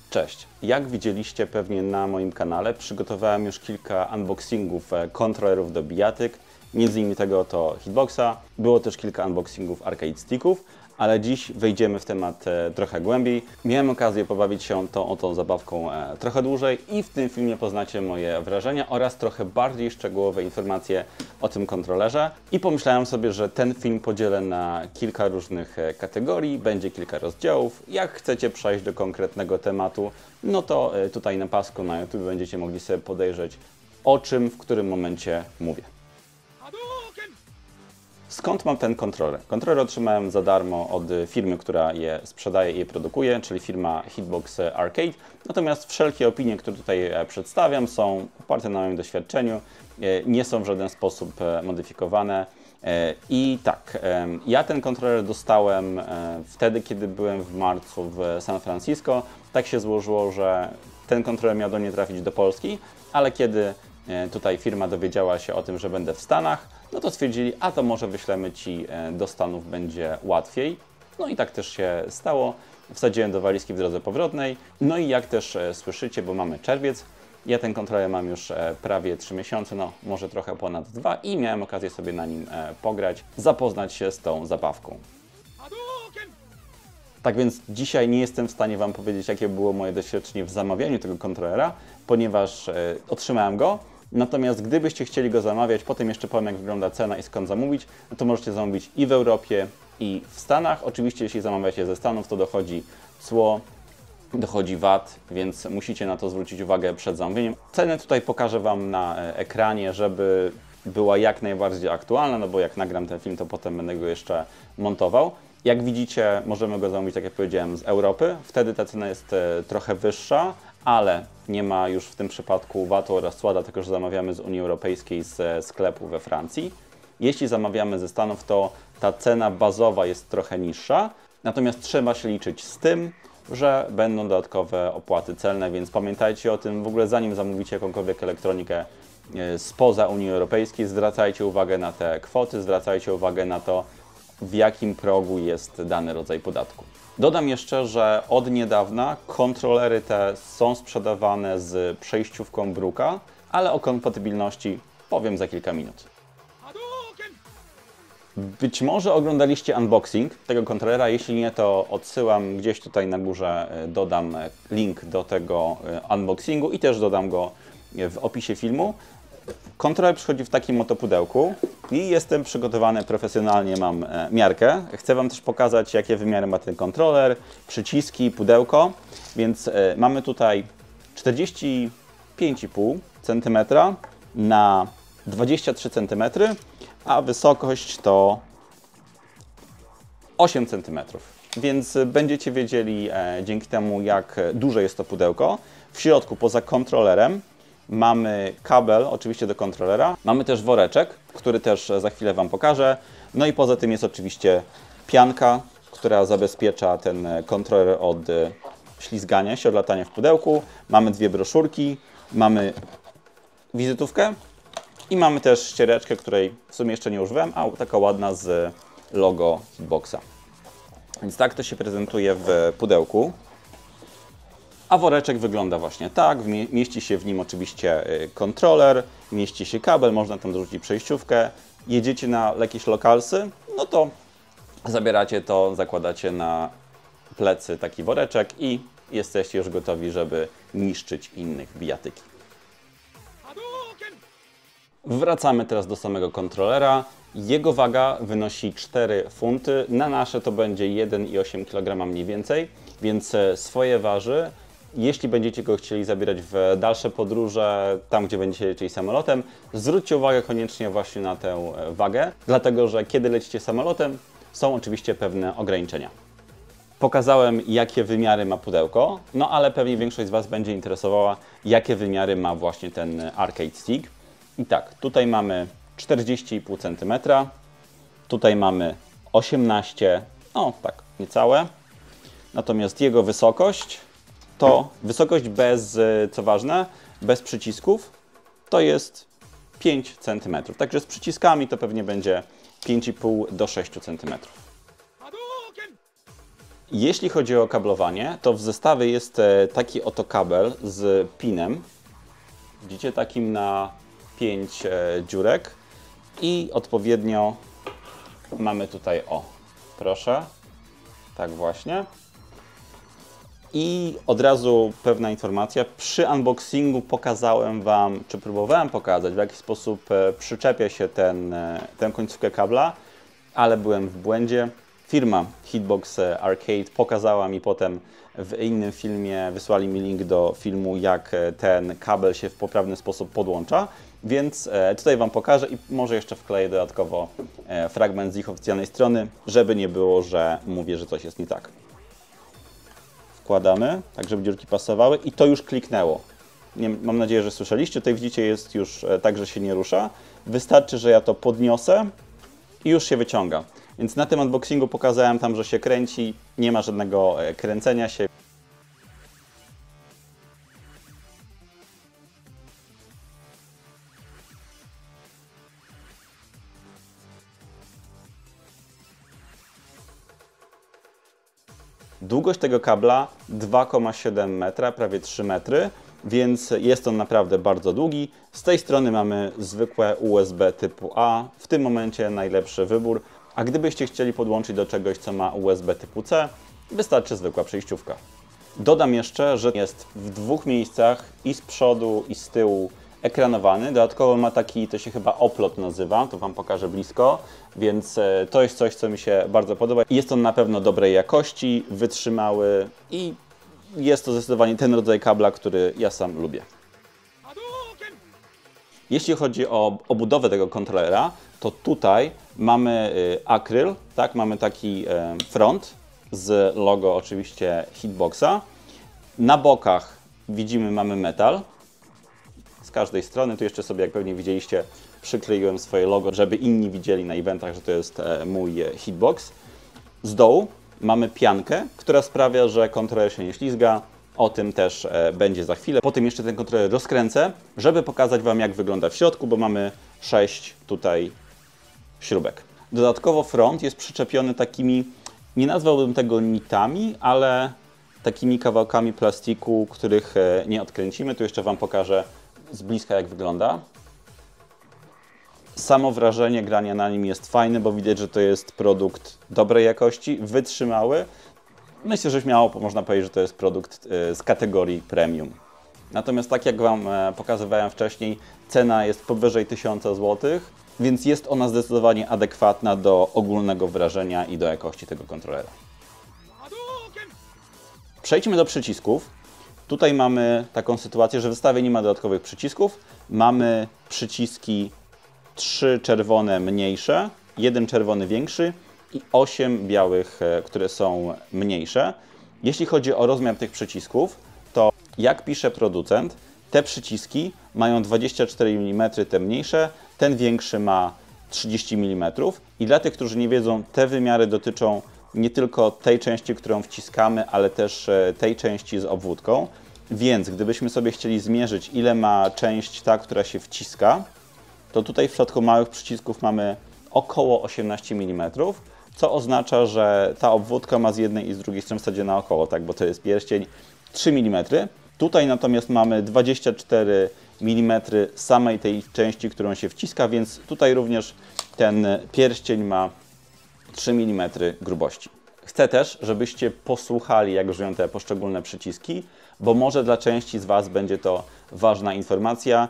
Cześć! Jak widzieliście pewnie na moim kanale, przygotowałem już kilka unboxingów kontrolerów do bijatyk, między innymi tego to Hitboxa. Było też kilka unboxingów arcade sticków, ale dziś wejdziemy w temat trochę głębiej. Miałem okazję pobawić się tą zabawką trochę dłużej i w tym filmie poznacie moje wrażenia oraz trochę bardziej szczegółowe informacje o tym kontrolerze. I pomyślałem sobie, że ten film podzielę na kilka różnych kategorii, będzie kilka rozdziałów. Jak chcecie przejść do konkretnego tematu, no to tutaj na pasku na YouTube będziecie mogli sobie podejrzeć, o czym w którym momencie mówię. Skąd mam ten kontroler? Kontroler otrzymałem za darmo od firmy, która je sprzedaje i je produkuje, czyli firma Hitbox Arcade. Natomiast wszelkie opinie, które tutaj przedstawiam, są oparte na moim doświadczeniu, nie są w żaden sposób modyfikowane. I tak, ja ten kontroler dostałem wtedy, kiedy byłem w marcu w San Francisco. Tak się złożyło, że ten kontroler miał do mnie trafić do Polski, ale kiedy tutaj firma dowiedziała się o tym, że będę w Stanach, no to stwierdzili, a to może wyślemy Ci do Stanów, będzie łatwiej. No i tak też się stało. Wsadziłem do walizki w drodze powrotnej. No i jak też słyszycie, bo mamy czerwiec, ja ten kontroler mam już prawie 3 miesiące, no może trochę ponad 2 i miałem okazję sobie na nim pograć, zapoznać się z tą zabawką. Tak więc dzisiaj nie jestem w stanie Wam powiedzieć, jakie było moje doświadczenie w zamawianiu tego kontrolera, ponieważ otrzymałem go. Natomiast gdybyście chcieli go zamawiać, potem jeszcze powiem, jak wygląda cena i skąd zamówić, no to możecie zamówić i w Europie, i w Stanach. Oczywiście, jeśli zamawiacie ze Stanów, to dochodzi cło, dochodzi VAT, więc musicie na to zwrócić uwagę przed zamówieniem. Cenę tutaj pokażę Wam na ekranie, żeby była jak najbardziej aktualna, no bo jak nagram ten film, to potem będę go jeszcze montował. Jak widzicie, możemy go zamówić, tak jak powiedziałem, z Europy. Wtedy ta cena jest trochę wyższa, ale nie ma już w tym przypadku VAT-u oraz cła, dlatego że zamawiamy z Unii Europejskiej z sklepu we Francji. Jeśli zamawiamy ze Stanów, to ta cena bazowa jest trochę niższa, natomiast trzeba się liczyć z tym, że będą dodatkowe opłaty celne, więc pamiętajcie o tym. W ogóle zanim zamówicie jakąkolwiek elektronikę spoza Unii Europejskiej, zwracajcie uwagę na te kwoty, zwracajcie uwagę na to, w jakim progu jest dany rodzaj podatku. Dodam jeszcze, że od niedawna kontrolery te są sprzedawane z przejściówką Bruka, ale o kompatybilności powiem za kilka minut. Być może oglądaliście unboxing tego kontrolera, jeśli nie, to odsyłam gdzieś tutaj na górze, dodam link do tego unboxingu i też dodam go w opisie filmu. Kontroler przychodzi w takim oto pudełku i jestem przygotowany profesjonalnie, mam miarkę. Chcę Wam też pokazać, jakie wymiary ma ten kontroler, przyciski, pudełko. Więc mamy tutaj 45,5 cm na 23 cm, a wysokość to 8 cm. Więc będziecie wiedzieli dzięki temu, jak duże jest to pudełko. W środku, poza kontrolerem, mamy kabel oczywiście do kontrolera, mamy też woreczek, który też za chwilę Wam pokażę. No i poza tym jest oczywiście pianka, która zabezpiecza ten kontroler od ślizgania się, od latania w pudełku. Mamy dwie broszurki, mamy wizytówkę i mamy też ściereczkę, której w sumie jeszcze nie używałem, a taka ładna z logo Hitboxa. Więc tak to się prezentuje w pudełku. A woreczek wygląda właśnie tak, mieści się w nim oczywiście kontroler, mieści się kabel, można tam dorzucić przejściówkę. Jedziecie na jakieś lokalsy, no to zabieracie to, zakładacie na plecy taki woreczek i jesteście już gotowi, żeby niszczyć innych bijatyki. Wracamy teraz do samego kontrolera. Jego waga wynosi 4 funty, na nasze to będzie 1,8 kg mniej więcej, więc swoje waży. Jeśli będziecie go chcieli zabierać w dalsze podróże, tam gdzie będziecie lecieli samolotem, zwróćcie uwagę koniecznie właśnie na tę wagę, dlatego że kiedy lecicie samolotem, są oczywiście pewne ograniczenia. Pokazałem, jakie wymiary ma pudełko, no ale pewnie większość z Was będzie interesowała, jakie wymiary ma właśnie ten arcade stick. I tak, tutaj mamy 40,5 cm, tutaj mamy 18, no tak, niecałe, natomiast jego wysokość to wysokość bez, co ważne, bez przycisków, to jest 5 cm. Także z przyciskami to pewnie będzie 5,5 do 6 cm. Jeśli chodzi o kablowanie, to w zestawie jest taki oto kabel z pinem. Widzicie, takim na 5 dziurek i odpowiednio mamy tutaj, o, proszę, tak właśnie. I od razu pewna informacja, przy unboxingu pokazałem Wam, czy próbowałem pokazać, w jaki sposób przyczepia się tę końcówkę kabla, ale byłem w błędzie. Firma Hitbox Arcade pokazała mi potem w innym filmie, wysłali mi link do filmu, jak ten kabel się w poprawny sposób podłącza, więc tutaj Wam pokażę i może jeszcze wkleję dodatkowo fragment z ich oficjalnej strony, żeby nie było, że mówię, że coś jest nie tak. Wkładamy, tak żeby dziurki pasowały i to już kliknęło. Mam nadzieję, że słyszeliście. Tutaj widzicie, jest już tak, że się nie rusza. Wystarczy, że ja to podniosę i już się wyciąga. Więc na tym unboxingu pokazałem tam, że się kręci, nie ma żadnego kręcenia się. Długość tego kabla 2,7 metra, prawie 3 metry, więc jest on naprawdę bardzo długi. Z tej strony mamy zwykłe USB typu A, w tym momencie najlepszy wybór. A gdybyście chcieli podłączyć do czegoś, co ma USB typu C, wystarczy zwykła przejściówka. Dodam jeszcze, że jest w dwóch miejscach, i z przodu, i z tyłu, ekranowany. Dodatkowo ma taki, to się chyba oplot nazywa, to Wam pokażę blisko, więc to jest coś, co mi się bardzo podoba. Jest on na pewno dobrej jakości, wytrzymały i jest to zdecydowanie ten rodzaj kabla, który ja sam lubię. Jeśli chodzi o obudowę tego kontrolera, to tutaj mamy akryl, tak? Mamy taki front z logo oczywiście Hitboxa. Na bokach widzimy, mamy metal. Z każdej strony, tu jeszcze sobie, jak pewnie widzieliście, przykleiłem swoje logo, żeby inni widzieli na eventach, że to jest mój Hitbox. Z dołu mamy piankę, która sprawia, że kontroler się nie ślizga. O tym też będzie za chwilę. Potem jeszcze ten kontroler rozkręcę, żeby pokazać Wam, jak wygląda w środku, bo mamy 6 tutaj śrubek. Dodatkowo front jest przyczepiony takimi, nie nazwałbym tego nitami, ale takimi kawałkami plastiku, których nie odkręcimy. Tu jeszcze Wam pokażę z bliska, jak wygląda. Samo wrażenie grania na nim jest fajne, bo widać, że to jest produkt dobrej jakości, wytrzymały. Myślę, że śmiało można powiedzieć, że to jest produkt z kategorii premium. Natomiast tak jak Wam pokazywałem wcześniej, cena jest powyżej 1000 zł, więc jest ona zdecydowanie adekwatna do ogólnego wrażenia i do jakości tego kontrolera. Przejdźmy do przycisków. Tutaj mamy taką sytuację, że w zestawie nie ma dodatkowych przycisków. Mamy przyciski 3 czerwone mniejsze, 1 czerwony większy i 8 białych, które są mniejsze. Jeśli chodzi o rozmiar tych przycisków, to jak pisze producent, te przyciski mają 24 mm, te mniejsze, ten większy ma 30 mm. I dla tych, którzy nie wiedzą, te wymiary dotyczą nie tylko tej części, którą wciskamy, ale też tej części z obwódką. Więc gdybyśmy sobie chcieli zmierzyć, ile ma część ta, która się wciska, to tutaj w przypadku małych przycisków mamy około 18 mm, co oznacza, że ta obwódka ma z jednej i z drugiej strony w zasadzie naokoło, tak, bo to jest pierścień 3 mm. Tutaj natomiast mamy 24 mm samej tej części, którą się wciska, więc tutaj również ten pierścień ma 3 mm grubości. Chcę też, żebyście posłuchali, jak brzmią te poszczególne przyciski, bo może dla części z Was będzie to ważna informacja.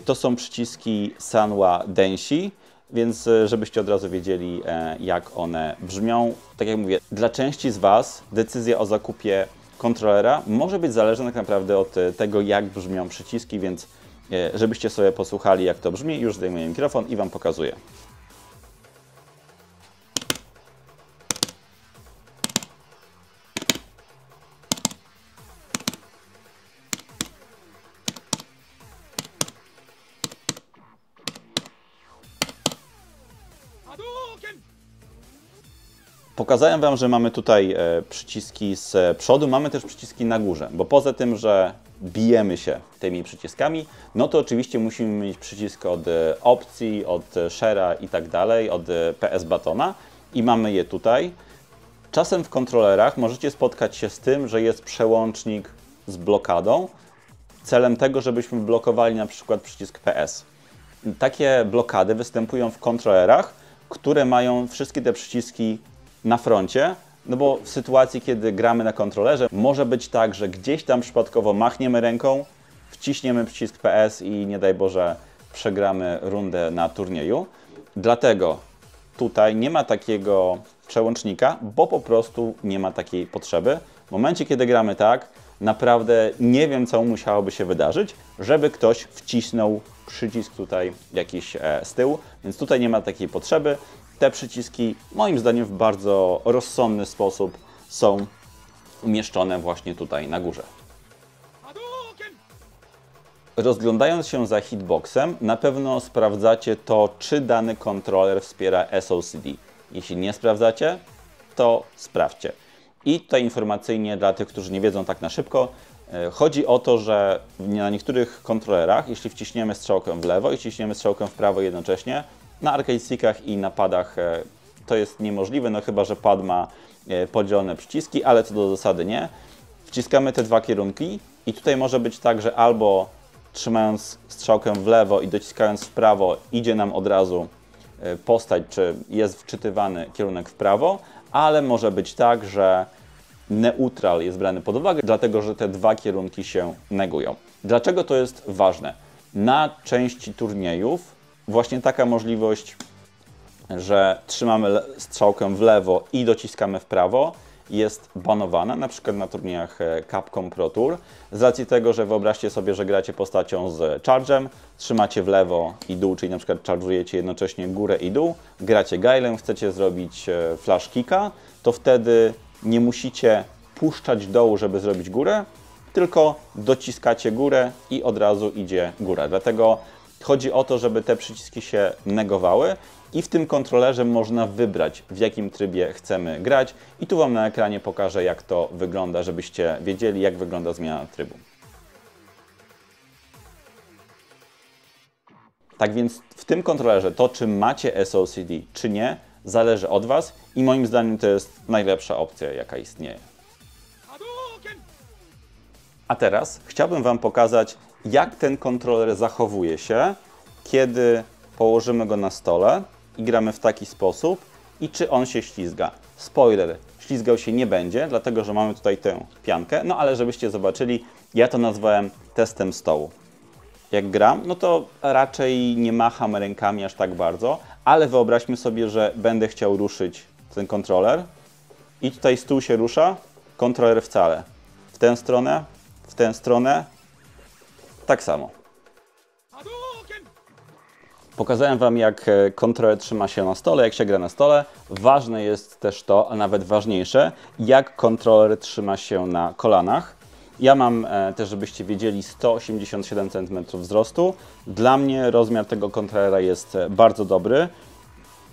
To są przyciski Sanwa Densi, więc żebyście od razu wiedzieli, jak one brzmią. Tak jak mówię, dla części z Was decyzja o zakupie kontrolera może być zależna tak naprawdę od tego, jak brzmią przyciski, więc żebyście sobie posłuchali, jak to brzmi, już zdejmuję mikrofon i Wam pokazuję. Pokazałem Wam, że mamy tutaj przyciski z przodu, mamy też przyciski na górze, bo poza tym, że bijemy się tymi przyciskami, no to oczywiście musimy mieć przycisk od opcji, od share'a i tak dalej, od PS Batona i mamy je tutaj. Czasem w kontrolerach możecie spotkać się z tym, że jest przełącznik z blokadą, celem tego, żebyśmy blokowali na przykład przycisk PS. Takie blokady występują w kontrolerach, które mają wszystkie te przyciski na froncie, no bo w sytuacji, kiedy gramy na kontrolerze, może być tak, że gdzieś tam przypadkowo machniemy ręką, wciśniemy przycisk PS i nie daj Boże przegramy rundę na turnieju. Dlatego tutaj nie ma takiego przełącznika, bo po prostu nie ma takiej potrzeby. W momencie, kiedy gramy tak, naprawdę nie wiem, co musiałoby się wydarzyć, żeby ktoś wcisnął przycisk tutaj jakiś z tyłu, więc tutaj nie ma takiej potrzeby. Te przyciski moim zdaniem w bardzo rozsądny sposób są umieszczone właśnie tutaj na górze. Rozglądając się za hitboxem, na pewno sprawdzacie to, czy dany kontroler wspiera SOCD. Jeśli nie sprawdzacie, to sprawdźcie. I tutaj informacyjnie dla tych, którzy nie wiedzą tak na szybko, chodzi o to, że na niektórych kontrolerach, jeśli wciśniemy strzałkę w lewo i wciśniemy strzałkę w prawo jednocześnie, na arcade stickach i na padach to jest niemożliwe, no chyba że pad ma podzielone przyciski, ale co do zasady nie. Wciskamy te dwa kierunki i tutaj może być tak, że albo trzymając strzałkę w lewo i dociskając w prawo idzie nam od razu postać, czy jest wczytywany kierunek w prawo, ale może być tak, że neutral jest brany pod uwagę, dlatego że te dwa kierunki się negują. Dlaczego to jest ważne? Na części turniejów właśnie taka możliwość, że trzymamy strzałkę w lewo i dociskamy w prawo, jest banowana, na przykład na turniejach Capcom Pro Tour, z racji tego, że wyobraźcie sobie, że gracie postacią z charge'em, trzymacie w lewo i dół, czyli na przykład charge'ujecie jednocześnie górę i dół, gracie Gailem, chcecie zrobić flash kicka, to wtedy nie musicie puszczać dołu, żeby zrobić górę, tylko dociskacie górę i od razu idzie góra. Dlatego chodzi o to, żeby te przyciski się negowały i w tym kontrolerze można wybrać, w jakim trybie chcemy grać. I tu Wam na ekranie pokażę, jak to wygląda, żebyście wiedzieli, jak wygląda zmiana trybu. Tak więc w tym kontrolerze to, czy macie SOCD, czy nie, zależy od Was i moim zdaniem to jest najlepsza opcja, jaka istnieje. A teraz chciałbym Wam pokazać, jak ten kontroler zachowuje się, kiedy położymy go na stole i gramy w taki sposób i czy on się ślizga. Spoiler, ślizgał się nie będzie, dlatego że mamy tutaj tę piankę, no ale żebyście zobaczyli, ja to nazwałem testem stołu. Jak gram, no to raczej nie macham rękami aż tak bardzo, ale wyobraźmy sobie, że będę chciał ruszyć ten kontroler i tutaj stół się rusza, kontroler wcale. W tę stronę, tak samo. Pokazałem Wam, jak kontroler trzyma się na stole, jak się gra na stole. Ważne jest też to, a nawet ważniejsze, jak kontroler trzyma się na kolanach. Ja mam też, żebyście wiedzieli, 187 cm wzrostu. Dla mnie rozmiar tego kontrolera jest bardzo dobry.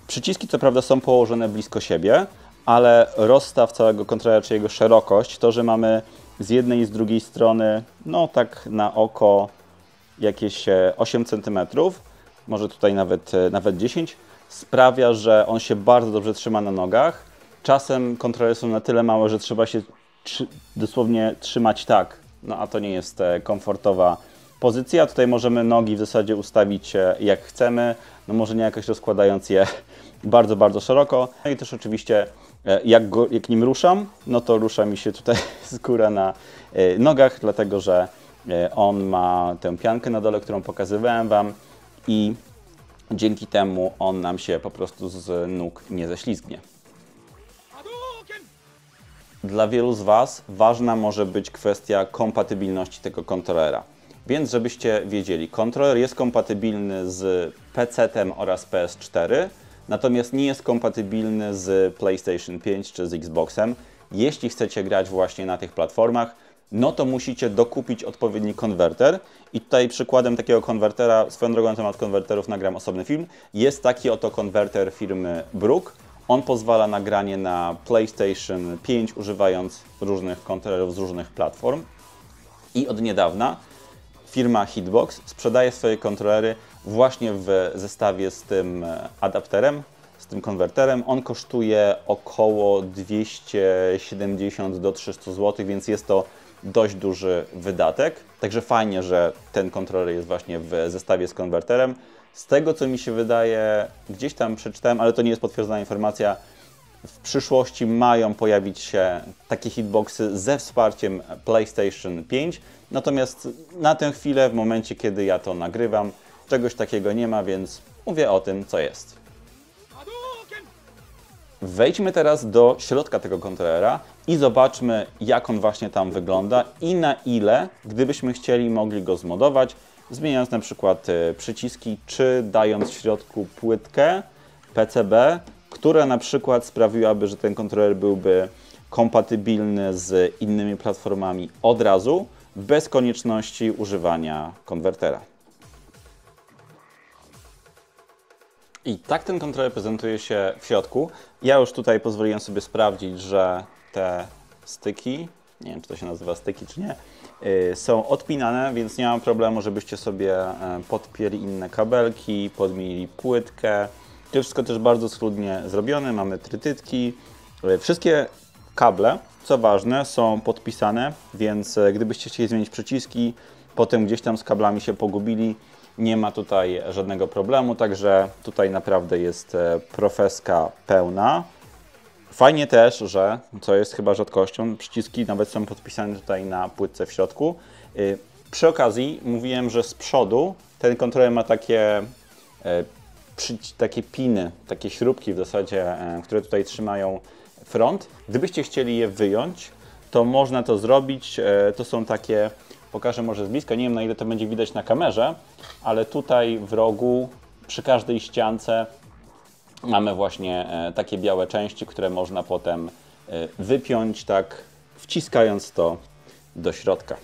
Przyciski co prawda są położone blisko siebie, ale rozstaw całego kontrolera, czy jego szerokość, to, że mamy z jednej i z drugiej strony, no tak na oko jakieś 8 cm, może tutaj nawet 10, sprawia, że on się bardzo dobrze trzyma na nogach. Czasem kontrolery są na tyle małe, że trzeba się dosłownie trzymać tak, no a to nie jest komfortowa pozycja. Tutaj możemy nogi w zasadzie ustawić jak chcemy, no może nie jakoś rozkładając je bardzo, bardzo szeroko. No i też oczywiście jak nim ruszam, no to rusza mi się tutaj skóra na nogach, dlatego że on ma tę piankę na dole, którą pokazywałem Wam i dzięki temu on nam się po prostu z nóg nie ześlizgnie. Dla wielu z Was ważna może być kwestia kompatybilności tego kontrolera. Więc żebyście wiedzieli, kontroler jest kompatybilny z PC-tem oraz PS4, natomiast nie jest kompatybilny z PlayStation 5 czy z Xboxem. Jeśli chcecie grać właśnie na tych platformach, no to musicie dokupić odpowiedni konwerter. I tutaj przykładem takiego konwertera, swoją drogą na temat konwerterów nagram osobny film, jest taki oto konwerter firmy Brook. On pozwala na granie na PlayStation 5 używając różnych kontrolerów z różnych platform. I od niedawna firma Hitbox sprzedaje swoje kontrolery właśnie w zestawie z tym adapterem, z tym konwerterem. On kosztuje około 270 do 300 zł, więc jest to dość duży wydatek. Także fajnie, że ten kontroler jest właśnie w zestawie z konwerterem. Z tego, co mi się wydaje, gdzieś tam przeczytałem, ale to nie jest potwierdzona informacja, w przyszłości mają pojawić się takie hitboxy ze wsparciem PlayStation 5. Natomiast na tę chwilę, w momencie, kiedy ja to nagrywam, czegoś takiego nie ma, więc mówię o tym, co jest. Wejdźmy teraz do środka tego kontrolera i zobaczmy, jak on właśnie tam wygląda i na ile, gdybyśmy chcieli, mogli go zmodować, zmieniając na przykład przyciski, czy dając w środku płytkę PCB, która na przykład sprawiłaby, że ten kontroler byłby kompatybilny z innymi platformami od razu, bez konieczności używania konwertera. I tak ten kontroler prezentuje się w środku. Ja już tutaj pozwoliłem sobie sprawdzić, że te styki, nie wiem, czy to się nazywa styki, czy nie, są odpinane, więc nie mam problemu, żebyście sobie podpięli inne kabelki, podmienili płytkę. To wszystko też bardzo schludnie zrobione, mamy trytytki. Wszystkie kable, co ważne, są podpisane, więc gdybyście chcieli zmienić przyciski, potem gdzieś tam z kablami się pogubili, nie ma tutaj żadnego problemu, także tutaj naprawdę jest profeska pełna. Fajnie też, że, co jest chyba rzadkością, przyciski nawet są podpisane tutaj na płytce w środku. Przy okazji mówiłem, że z przodu ten kontroler ma takie piny, takie śrubki w zasadzie, które tutaj trzymają front. Gdybyście chcieli je wyjąć, to można to zrobić. To są takie, pokażę może z bliska, nie wiem na ile to będzie widać na kamerze, ale tutaj w rogu, przy każdej ściance mamy właśnie takie białe części, które można potem wypiąć, tak wciskając to do środka.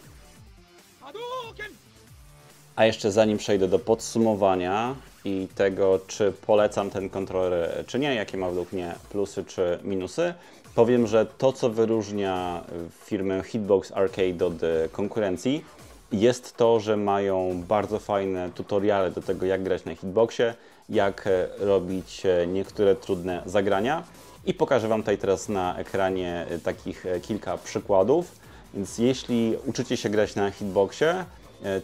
A jeszcze zanim przejdę do podsumowania i tego, czy polecam ten kontroler, czy nie, jakie ma według mnie plusy czy minusy, powiem, że to, co wyróżnia firmę Hitbox Arcade od konkurencji, jest to, że mają bardzo fajne tutoriale do tego, jak grać na hitboxie, jak robić niektóre trudne zagrania. I pokażę Wam tutaj teraz na ekranie takich kilka przykładów. Więc jeśli uczycie się grać na hitboxie,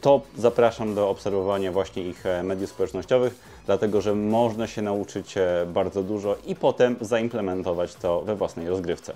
to zapraszam do obserwowania właśnie ich mediów społecznościowych, dlatego że można się nauczyć bardzo dużo i potem zaimplementować to we własnej rozgrywce.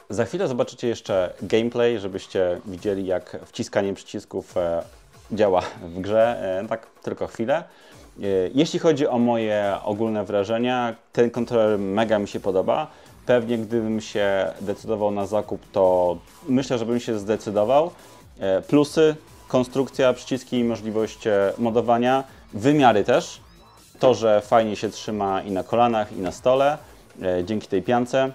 Za chwilę zobaczycie jeszcze gameplay, żebyście widzieli, jak wciskanie przycisków działa w grze, tak tylko chwilę. Jeśli chodzi o moje ogólne wrażenia, ten kontroler mega mi się podoba. Pewnie gdybym się decydował na zakup, to myślę, że bym się zdecydował. Plusy, konstrukcja, przyciski i możliwość modowania, wymiary też. To, że fajnie się trzyma i na kolanach, i na stole, dzięki tej piance.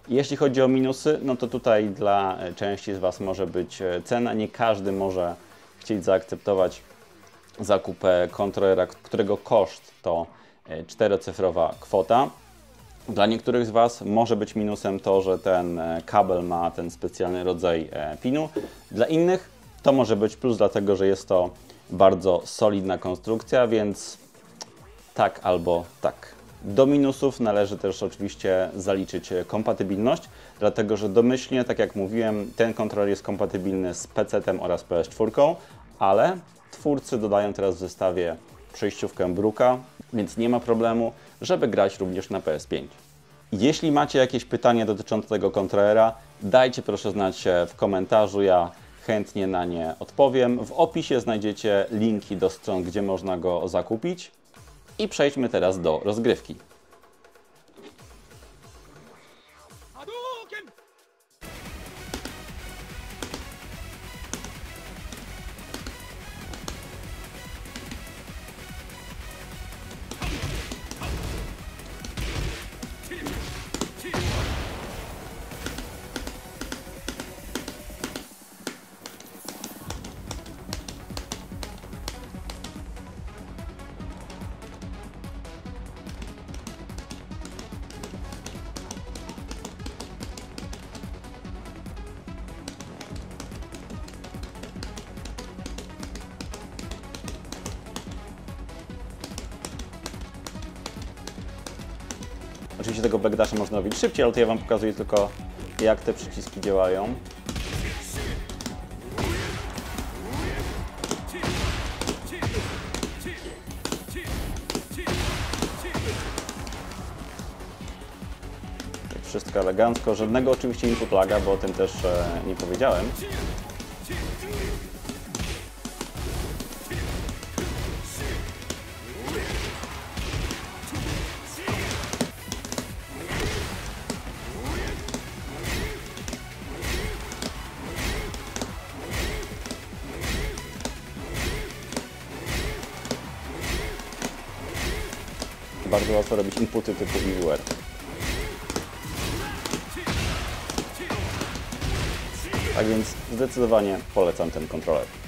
Jeśli chodzi o minusy, no to tutaj dla części z Was może być cena. Nie każdy może chcieć zaakceptować zakup kontrolera, którego koszt to 4-cyfrowa kwota. Dla niektórych z Was może być minusem to, że ten kabel ma ten specjalny rodzaj pinu. Dla innych to może być plus, dlatego że jest to bardzo solidna konstrukcja, więc tak albo tak. Do minusów należy też oczywiście zaliczyć kompatybilność, dlatego że domyślnie, tak jak mówiłem, ten kontroler jest kompatybilny z PC-tem oraz PS4, ale twórcy dodają teraz w zestawie przejściówkę Brooka, więc nie ma problemu, żeby grać również na PS5. Jeśli macie jakieś pytania dotyczące tego kontrolera, dajcie proszę znać w komentarzu, ja chętnie na nie odpowiem. W opisie znajdziecie linki do stron, gdzie można go zakupić. I przejdźmy teraz do rozgrywki. Oczywiście tego backdasha można robić szybciej, ale to ja Wam pokazuję tylko, jak te przyciski działają. Wszystko elegancko, żadnego oczywiście input laga, bo o tym też nie powiedziałem. Bardzo łatwo robić inputy typu EWR. Tak więc zdecydowanie polecam ten kontroler.